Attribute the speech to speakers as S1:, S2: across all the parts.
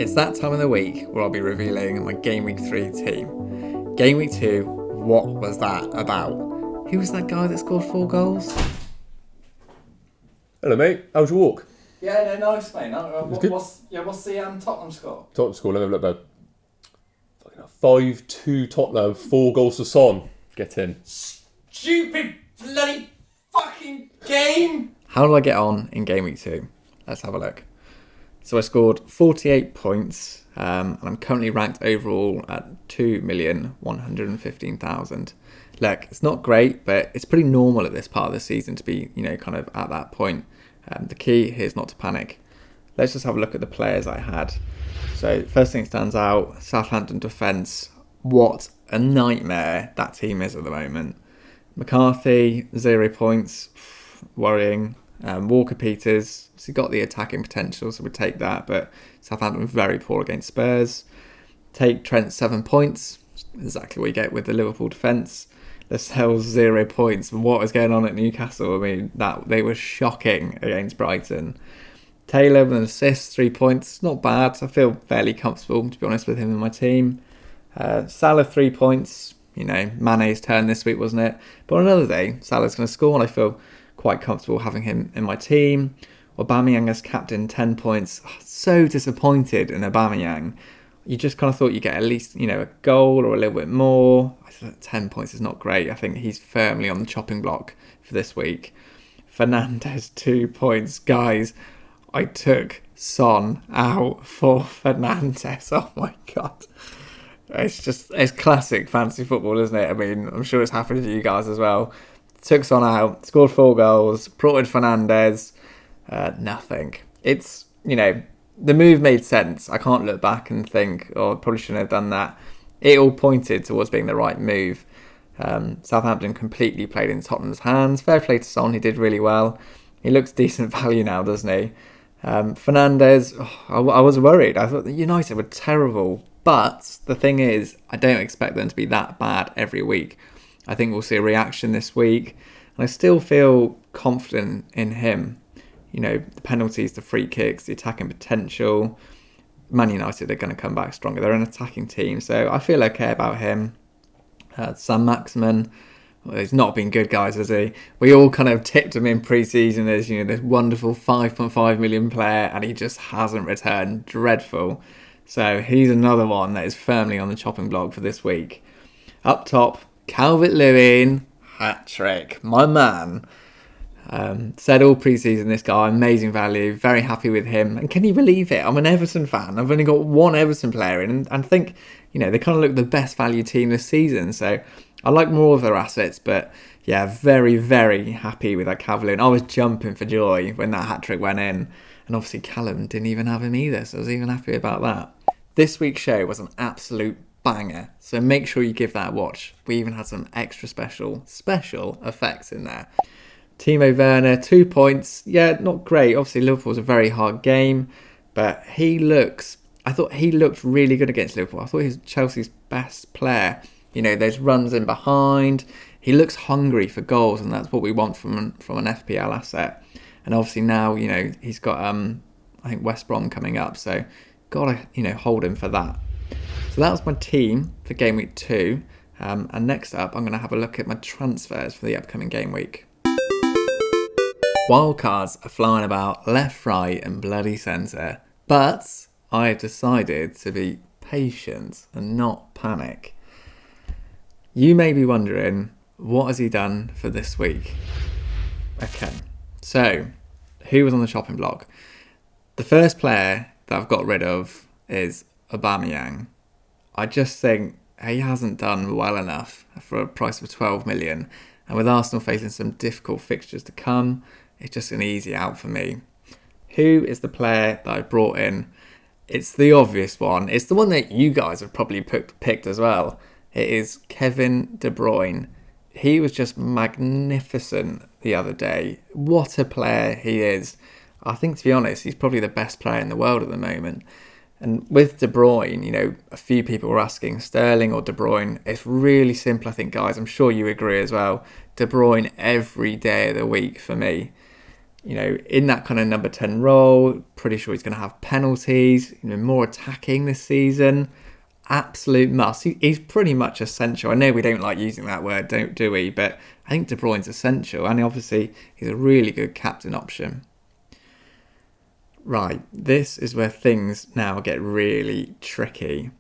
S1: It's that time of the week where I'll be revealing my Game Week 3 team. Game Week 2, what was that about? Who was that guy that scored 4 goals?
S2: Hello, mate. How's your walk?
S1: Yeah, no, nice, mate. What's the Tottenham score?
S2: Tottenham score, let me have a look, bud. 5-2 Tottenham, 4 goals to Son. Get in.
S1: Stupid bloody fucking game! How did I get on in Game Week 2? Let's have a look. So I scored 48 points, and I'm currently ranked overall at 2,115,000. Look, it's not great, but it's pretty normal at this part of the season to be, kind of at that point. The key here is not to panic. Let's just have a look at the players I had. So first thing that stands out, Southampton defence. What a nightmare that team is at the moment. McCarthy, 0 points, worrying. Walker-Peters, he got the attacking potential, so we'd take that, but Southampton were very poor against Spurs. Take Trent, 7 points, exactly what you get with the Liverpool defence. Lascelles, 0 points. What is going on at Newcastle? I mean, they were shocking against Brighton. Taylor with an assist, 3 points, not bad. I feel fairly comfortable, to be honest, with him in my team. Salah, 3 points. Mane's turn this week, wasn't it? But on another day, Salah's going to score, and I feel quite comfortable having him in my team. Aubameyang as captain, 10 points. So disappointed in Aubameyang. You just kind of thought you'd get at least, a goal or a little bit more. I thought 10 points is not great. I think he's firmly on the chopping block for this week. Fernandes, 2 points. Guys, I took Son out for Fernandes. Oh my God. It's classic fantasy football, isn't it? I mean, I'm sure it's happened to you guys as well. Took Son out, scored 4 goals, brought in Fernandes, nothing. It's, the move made sense. I can't look back and think, probably shouldn't have done that. It all pointed towards being the right move. Southampton completely played in Tottenham's hands. Fair play to Son, he did really well. He looks decent value now, doesn't he? Fernandes, I was worried. I thought that United were terrible. But the thing is, I don't expect them to be that bad every week. I think we'll see a reaction this week. And I still feel confident in him. The penalties, the free kicks, the attacking potential. Man United are going to come back stronger. They're an attacking team. So I feel okay about him. Sam Maximin. Well, he's not been good, guys, has he? We all kind of tipped him in pre-season as, this wonderful 5.5 million player. And he just hasn't returned. Dreadful. So he's another one that is firmly on the chopping block for this week. Up top, Calvert-Lewin, hat-trick, my man. Said all pre-season, this guy, amazing value, very happy with him. And can you believe it? I'm an Everton fan. I've only got one Everton player in, and think, they kind of look the best value team this season. So I like more of their assets, but yeah, very, very happy with that Calvert-Lewin. I was jumping for joy when that hat-trick went in. And obviously Callum didn't even have him either, so I was even happy about that. This week's show was an absolute banger, so make sure you give that a watch. We even had some extra special effects in there. Timo Werner, 2 points. Yeah, not great. Obviously, Liverpool was a very hard game, but I thought he looked really good against Liverpool. I thought he was Chelsea's best player. Those runs in behind. He looks hungry for goals, and that's what we want from an FPL asset. And obviously now, he's got, I think, West Brom coming up, so got to, hold him for that. So that was my team for Game Week 2. And next up, I'm going to have a look at my transfers for the upcoming Game Week. Wildcards are flying about left, right and bloody centre. But I have decided to be patient and not panic. You may be wondering, what has he done for this week? Okay, so who was on the chopping block? The first player that I've got rid of is Aubameyang. I just think he hasn't done well enough for a price of 12 million. And with Arsenal facing some difficult fixtures to come, it's just an easy out for me. Who is the player that I brought in? It's the obvious one. It's the one that you guys have probably picked as well. It is Kevin De Bruyne. He was just magnificent the other day. What a player he is. I think, to be honest, he's probably the best player in the world at the moment. And with De Bruyne, a few people were asking Sterling or De Bruyne. It's really simple, I think, guys. I'm sure you agree as well. De Bruyne every day of the week for me. in that kind of number 10 role. Pretty sure he's going to have penalties, more attacking this season. Absolute must. He's pretty much essential. I know we don't like using that word, do we? But I think De Bruyne's essential, and obviously he's a really good captain option. Right, this is where things now get really tricky.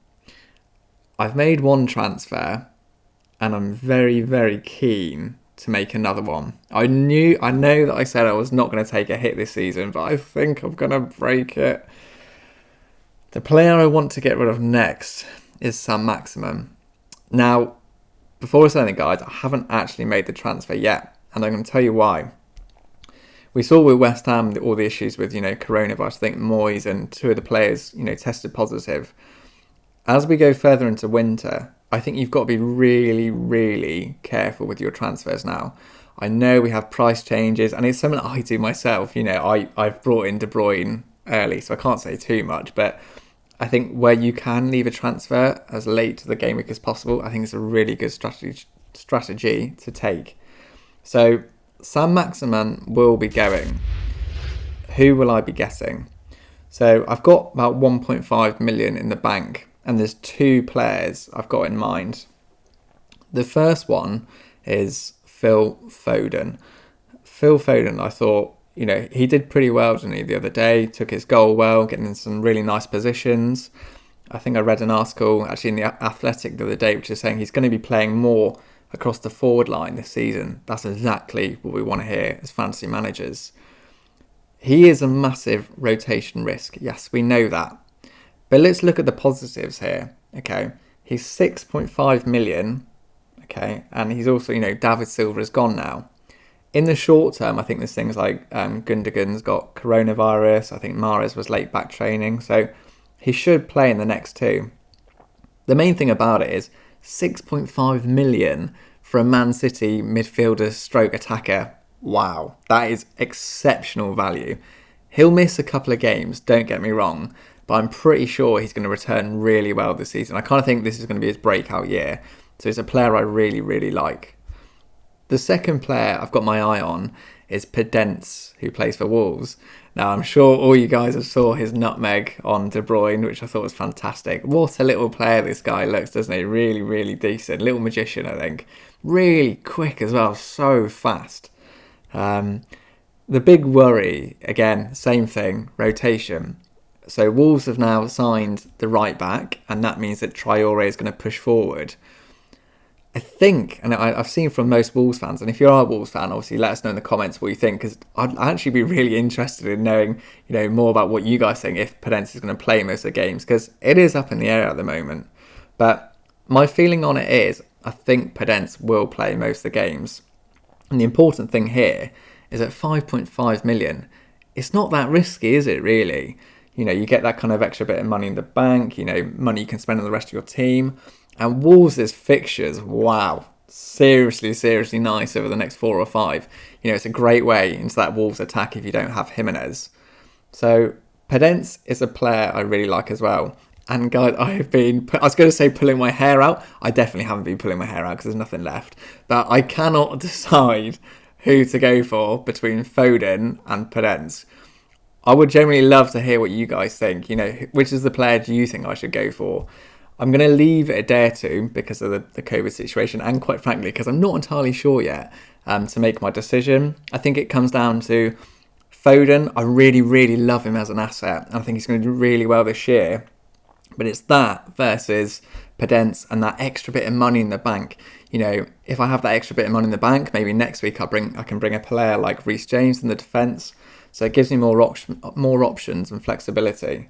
S1: I've made one transfer, and I'm very, very keen to make another one. I know that I said I was not going to take a hit this season, but I think I'm going to break it. The player I want to get rid of next is Saint-Maximin. Now, before I say anything, guys, I haven't actually made the transfer yet, and I'm going to tell you why. We saw with West Ham all the issues with, coronavirus. I think Moyes and two of the players, tested positive. As we go further into winter, I think you've got to be really, really careful with your transfers now. I know we have price changes, and it's something that I do myself. I've brought in De Bruyne early, so I can't say too much, but I think where you can leave a transfer as late to the game week as possible, I think it's a really good strategy to take. So Saint-Maximin will be going. Who will I be getting? So I've got about 1.5 million in the bank, and there's two players I've got in mind. The first one is Phil Foden. Phil Foden, I thought, he did pretty well, didn't he, the other day? Took his goal well, getting in some really nice positions. I think I read an article actually in the Athletic the other day, which is saying he's going to be playing more across the forward line this season. That's exactly what we want to hear as fantasy managers. He is a massive rotation risk. Yes, we know that. But let's look at the positives here. Okay, he's 6.5 million. Okay, and he's also, David Silva is gone now. In the short term, I think there's things like Gundogan's got coronavirus. I think Mahrez was late back training. So he should play in the next two. The main thing about it is 6.5 million for a Man City midfielder stroke attacker. Wow, that is exceptional value. He'll miss a couple of games, don't get me wrong, but I'm pretty sure he's going to return really well this season. I kind of think this is going to be his breakout year. So he's a player I really, really like. The second player I've got my eye on is Podence, who plays for Wolves. Now, I'm sure all you guys have saw his nutmeg on De Bruyne, which I thought was fantastic. What a little player this guy looks, doesn't he? Really, really decent. Little magician, I think. Really quick as well. So fast. The big worry, again, same thing, rotation. So Wolves have now signed the right back, and that means that Traore is going to push forward. I think, and I've seen from most Wolves fans, and if you are a Wolves fan, obviously let us know in the comments what you think, because I'd actually be really interested in knowing, more about what you guys think if Podence is going to play most of the games, because it is up in the air at the moment. But my feeling on it is, I think Podence will play most of the games. And the important thing here is at 5.5 million, it's not that risky, is it really? You get that kind of extra bit of money in the bank, money you can spend on the rest of your team. And Wolves' fixtures, wow, seriously, seriously nice over the next 4 or 5. It's a great way into that Wolves attack if you don't have Jimenez. So Podence is a player I really like as well. And guys, I was going to say pulling my hair out. I definitely haven't been pulling my hair out because there's nothing left. But I cannot decide who to go for between Foden and Podence. I would generally love to hear what you guys think. Which is the player do you think I should go for? I'm going to leave it a day or two because of the COVID situation, and quite frankly, because I'm not entirely sure yet to make my decision. I think it comes down to Foden. I really, really love him as an asset, and I think he's going to do really well this year. But it's that versus Podence and that extra bit of money in the bank. If I have that extra bit of money in the bank, maybe next week I can bring a player like Reece James in the defence. So it gives me more options and flexibility.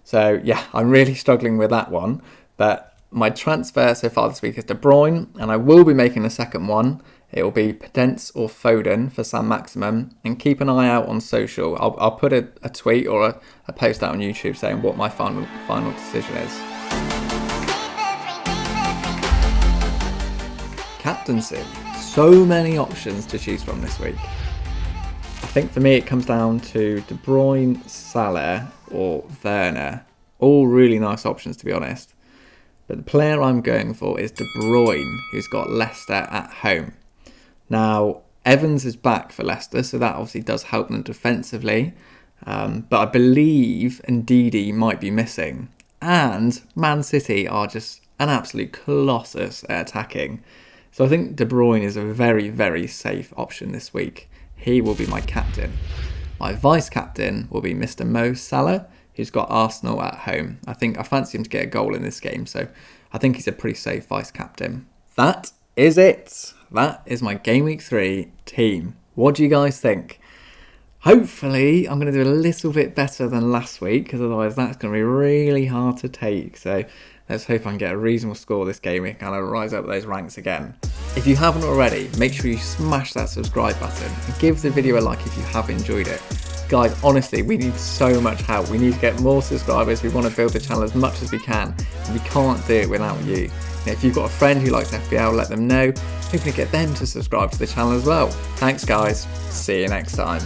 S1: So yeah, I'm really struggling with that one. But my transfer so far this week is De Bruyne, and I will be making a second one. It will be Podence or Foden for Saint-Maximin, and keep an eye out on social. I'll put a tweet or a post out on YouTube saying what my final decision is. Captaincy. So many options to choose from this week. I think for me it comes down to De Bruyne, Salah or Werner. All really nice options, to be honest. But the player I'm going for is De Bruyne, who's got Leicester at home. Now, Evans is back for Leicester, so that obviously does help them defensively. But I believe Ndidi might be missing. And Man City are just an absolute colossus at attacking. So I think De Bruyne is a very, very safe option this week. He will be my captain. My vice-captain will be Mr. Mo Salah, who's got Arsenal at home. I fancy him to get a goal in this game, so I think he's a pretty safe vice-captain. That is it. That is my Game Week 3 team. What do you guys think? Hopefully, I'm going to do a little bit better than last week, because otherwise that's going to be really hard to take. So let's hope I can get a reasonable score this game week and I'll rise up those ranks again. If you haven't already, make sure you smash that subscribe button and give the video a like if you have enjoyed it. Guys, honestly, we need so much help. We need to get more subscribers. We want to build the channel as much as we can. And we can't do it without you. If you've got a friend who likes FPL, let them know. Hopefully get them to subscribe to the channel as well. Thanks, guys. See you next time.